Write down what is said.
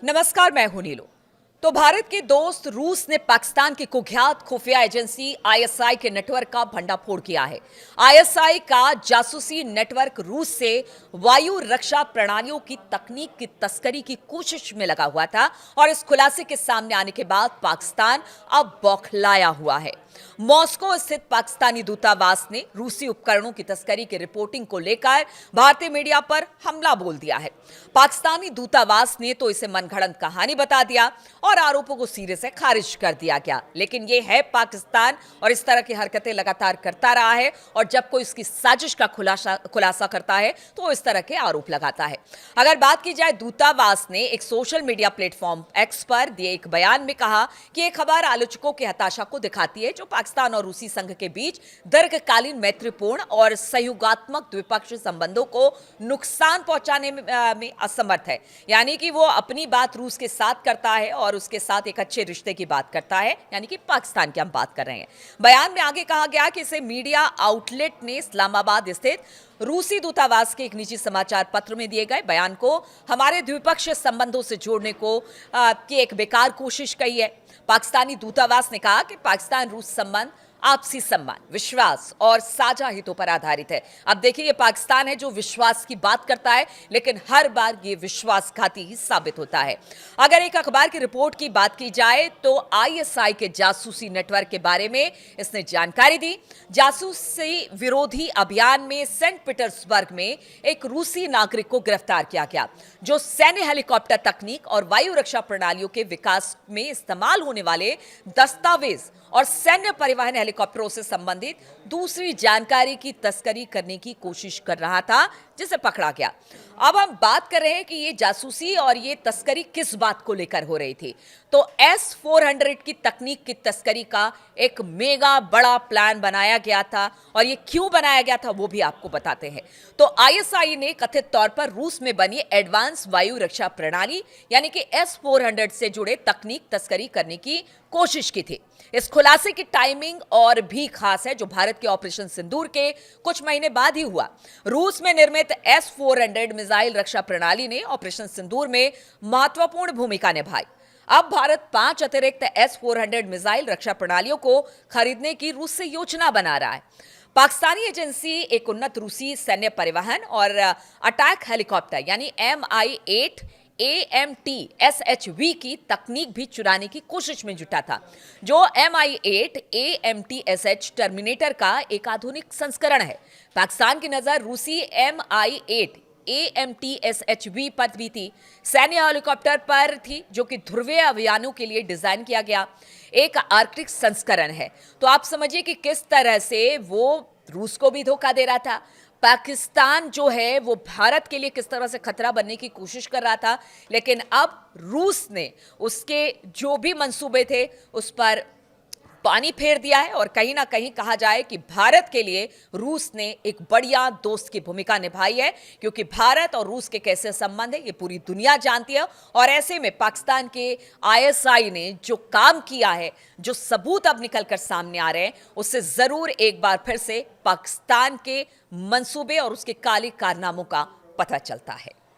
नमस्कार, मैं हूं नीलू। तो भारत के दोस्त रूस ने पाकिस्तान की कुख्यात खुफिया एजेंसी आईएसआई के नेटवर्क का भंडाफोड़ किया है। आईएसआई का जासूसी नेटवर्क रूस से वायु रक्षा प्रणालियों की तकनीक की तस्करी की कोशिश में लगा हुआ था और इस खुलासे के सामने आने के बाद पाकिस्तान अब बौखलाया हुआ है। मॉस्को स्थित पाकिस्तानी दूतावास ने रूसी उपकरणों की तस्करी की रिपोर्टिंग को लेकर भारतीय मीडिया पर हमला बोल दिया है। पाकिस्तानी दूतावास ने तो इसे मनगढ़ंत कहानी बता दिया और आरोपों को सिरे से खारिज कर दिया गया। लेकिन यह है पाकिस्तान और इस तरह की हरकतें लगातार करता रहा है और जब कोई इसकी साजिश का खुलासा करता है तो वो इस तरह के आरोप लगाता है। अगर बात की जाए, दूतावास ने एक सोशल मीडिया प्लेटफॉर्म एक्स पर दिए एक बयान में कहा कि यह खबर आलोचकों की हताशा को दिखाती है जो पाकिस्तान और रूसी संघ के बीच दीर्घकालीन मैत्रीपूर्ण और सहयोगात्मक द्विपक्षीय संबंधों को नुकसान पहुंचाने में असमर्थ है। यानी कि वो अपनी बात रूस के साथ करता है और उसके साथ एक अच्छे रिश्ते की बात करता है, यानी कि पाकिस्तान की हम बात कर रहे हैं। बयान में आगे कहा गया कि इसे मीडिया आउटलेट ने इस्लामाबाद स्थित रूसी दूतावास के एक निजी समाचार पत्र में दिए गए बयान को हमारे द्विपक्षीय संबंधों से जोड़ने की एक बेकार कोशिश कही है। पाकिस्तानी दूतावास ने कहा कि पाकिस्तान रूस संबंध आपसी सम्मान, विश्वास और साझा हितों पर आधारित है। अब देखिए, ये पाकिस्तान है जो विश्वास की बात करता है, लेकिन हर बार ये विश्वासघाती ही साबित होता है। अगर एक अखबार की रिपोर्ट की बात की जाए तो आईएसआई के जासूसी नेटवर्क के बारे में इसने जानकारी दी। जासूसी विरोधी अभियान में सेंट पीटर्सबर्ग में एक रूसी नागरिक को गिरफ्तार किया गया जो सैन्य हेलीकॉप्टर तकनीक और वायु रक्षा प्रणालियों के विकास में इस्तेमाल होने वाले दस्तावेज और सैन्य परिवहन हेलीकॉप्टरों से संबंधित दूसरी जानकारी की तस्करी करने की कोशिश कर रहा था, जिसे पकड़ा गया। अब हम बात कर रहे हैं कि ये जासूसी और ये तस्करी किस बात को लेकर हो रही थी। तो S-400 की तकनीक की तस्करी का एक मेगा बड़ा प्लान बनाया गया था और ये क्यों बनाया गया था वो भी आपको बताते हैं। तो आईएसआई ने कथित तौर पर रूस में बनी एडवांस वायु रक्षा प्रणाली यानी कि S-400 से जुड़े तकनीक तस्करी करने की कोशिश की थी। इस खुलासे की टाइमिंग और भी खास है जो भारत के ऑपरेशन सिंदूर के कुछ महीने बाद ही हुआ। रूस में निर्मित S-400 मिसाइल रक्षा प्रणाली ने ऑपरेशन सिंदूर में महत्वपूर्ण भूमिका निभाई। अब भारत 5 अतिरिक्त S-400 मिसाइल रक्षा प्रणालियों को खरीदने की रूस से योजना बना रहा है। पाकिस्तानी एजेंसी एक उन्नत रूसी सैन्य परिवहन और अटैक हेलीकॉप्टर यानी Mi-8 AMTSHV की तकनीक भी चुराने की कोशिश में जुटा था। जो Mi-8 AMTSH टर्मिनेटर का एक आधुनिक संस्करण है। पाकिस्तान की नजर रूसी Mi-8 AMTSHV पर भी थी, सैन्य हेलीकॉप्टर पर थी जो कि ध्रुवीय अभियानों के लिए डिजाइन किया गया एक आर्कटिक संस्करण है। तो आप समझिए कि किस तरह से वो रूस को भी धोखा दे रहा था। पाकिस्तान जो है वो भारत के लिए किस तरह से खतरा बनने की कोशिश कर रहा था, लेकिन अब रूस ने उसके जो भी मंसूबे थे उस पर पानी फेर दिया है और कहीं ना कहीं कहा जाए कि भारत के लिए रूस ने एक बढ़िया दोस्त की भूमिका निभाई है, क्योंकि भारत और रूस के कैसे संबंध है ये पूरी दुनिया जानती है। और ऐसे में पाकिस्तान के आईएसआई ने जो काम किया है, जो सबूत अब निकलकर सामने आ रहे हैं, उससे जरूर एक बार फिर से पाकिस्तान के मंसूबे और उसके काले कारनामों का पता चलता है।